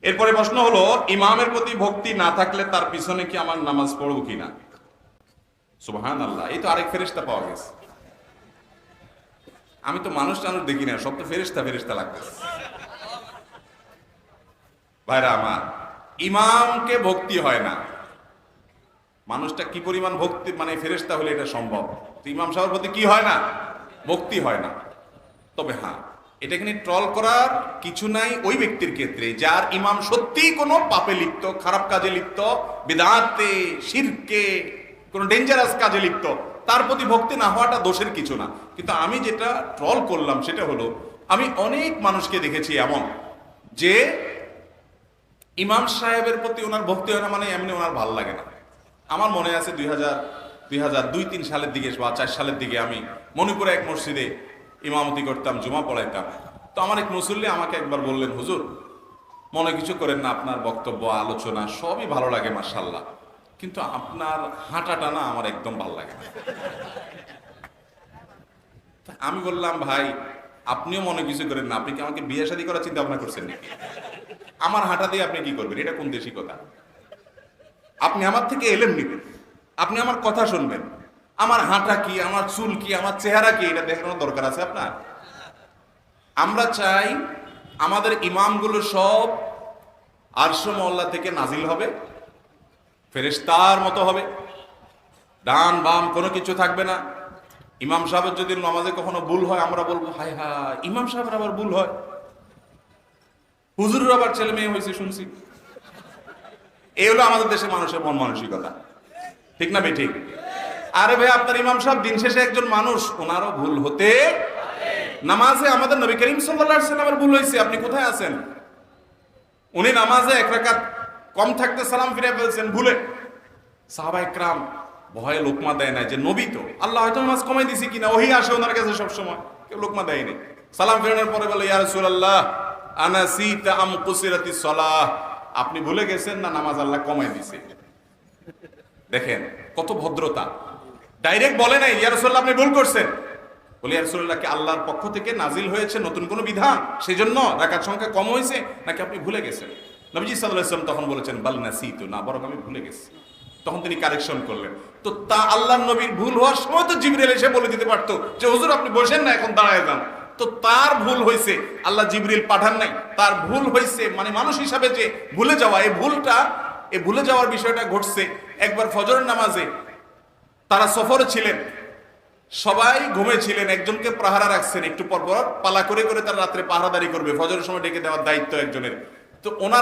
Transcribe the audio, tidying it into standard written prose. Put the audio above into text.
এরপরে প্রশ্ন হলো, ইমামের প্রতি ভক্তি না থাকলে তার পিছনে কি আমার নামাজ পড়বো কিনা? সুবহানাল্লাহ, এই তো আরেক ফেরেশতা পাওয়া গেছে। আমি তো মানুষ দেখি না, সব তো ফেরেশতা ফেরেশতা লাগতেছে। ভাইরা আমার, ইমামকে ভক্তি হয় না, মানুষটা কি পরিমাণ ভক্তি মানে ফেরেশতা হলে এটা সম্ভব। ইমাম সাহেবের প্রতি কি হয় না? ভক্তি হয় না। তবে হ্যাঁ, এটা এখানে ট্রল করার কিছু নাই ওই ব্যক্তির ক্ষেত্রে যার ইমাম সত্যিই কোনো পাপে লিপ্ত, খারাপ কাজে লিপ্ত, বিদআতে, শিরকে, কোনো ডেঞ্জারাস কাজে লিপ্ত, তার প্রতি ভক্তি না হওয়াটা দোষের কিছু না। কিন্তু আমি যেটা ট্রল করলাম সেটা হলো, আমি অনেক মানুষকে দেখেছি এমন যে ইমাম সাহেবের প্রতি ওনার ভক্তি হয় না, মানে এমনি ওনার ভালো লাগে না। আমার মনে আছে 2002-2003 সালের দিকে বা 4 সালের দিকে আমি মণিপুরে এক মসজিদে ইমামতি করতাম, জুমা পড়াইতাম। তো আমার এক মুসল্লি আমাকে একবার বললেন, হুজুর মনে কিছু করেন না, আপনার বক্তব্য আলোচনা সবই ভালো লাগে মাশাআল্লাহ, কিন্তু আপনার হাঁটাটা না আমার একদম ভালো লাগে না। আমি বললাম, ভাই আপনিও মনে কিছু করেন না, আপনি কি আমাকে বিয়ে শাদী করার চিন্তা ভাবনা করছেন নাকি? আমার হাঁটা দিয়ে আপনি কি করবেন? এটা কোন দেশি কথা? আপনি আমার থেকে এলেম নিবেন, আপনি আমার কথা শুনবেন, আমার হাঁটা কি, আমার চুল কি, আমার চেহারা কি, এটা দেখানোর দরকার আছে আপনার? আমরা চাই আমাদের ইমামগুলো সব আরশ মহল্লা থেকে নাজিল হবে, ফেরেশতার মতো হবে, ডান বাম কোনো কিছু থাকবে না। ইমাম সাহেবের যদি নামাজে কখনো ভুল হয় আমরা বলবো, হায় হায় ইমাম সাহেবের আবার ভুল হয়, হুজুরের আবার ছেলে মেয়ে হয়েছে শুনছি। এই হলো আমাদের দেশের মানুষের মন মানসিকতা, ঠিক না বেঠিক? আরে ভাই, আপনার ইমাম সাহেব দিন শেষে একজন মানুষ, ওনারও ভুল হতে। নামাজে আমাদের নবী করিম সাল্লাল্লাহু আলাইহি ওয়াসাল্লামের ভুল হয়েছে, আপনি কোথায় আছেন? উনি নামাজে এক রাকাত কম থাকতে সালাম ফিরে ফেলছেন ভুলে। সাহাবা ইকরাম ভয়ে লোকমা দেয় না, যে নবী তো, আল্লাহ হয়তো নামাজ কমাই দিছি কিনা, ওহী আসে ওনার কাছে সব সময়, কেউ লোকমা দেয়নি। সালাম ফেরানোর পরে বলে, ইয়া রাসূলুল্লাহ আনাসিতা আম কুসিরাতিস সালাহ, আপনি ভুলে গেছেন না নামাজ আল্লাহ কমাই দিছে। দেখেন কত ভদ্রতা, ডাইরেক্ট বলে নাই ইয়া রাসূলুল্লাহ আপনি ভুল করছেন, বলে ইয়া রাসূলুল্লাহ কি আল্লাহর পক্ষ থেকে নাজিল হয়েছে নতুন কোন বিধান, সেজন্য রাকাত সংখ্যা কম হয়েছে, নাকি আপনি ভুলে গেছেন? নবীজি সাল্লাল্লাহু আলাইহি ওয়াসাল্লাম তখন বলেছেন, বাল নাসিতু, না বরং আমি ভুলে গেছি। তখন তিনি কারেকশন করলেন। তো তা আল্লাহর নবীর ভুল হওয়ার সময় তো জিবরিল এসে বলে দিতে পারতো যে হুজুর আপনি বসেন না, এখন দাঁড়ায় যান। তো তার ভুল হয়েছে, আল্লাহ জিবরিল পাঠান নাই, তার ভুল হয়েছে, মানে মানুষ হিসাবে যে ভুলে যাওয়া, এই ভুলে যাওয়ার বিষয়টা ঘটছে একবার ফজরের নামাজে। তারা সফরে ছিলেন, সবাই ঘুমেছিলেন, একজনকে পাহারা রাখছেন, একটু পর পর পালা করে করে তারা রাত্রে পাহারাদারি করবে, ফজরের সময় ডেকে দেওয়ার দায়িত্ব একজনের। তো ওনার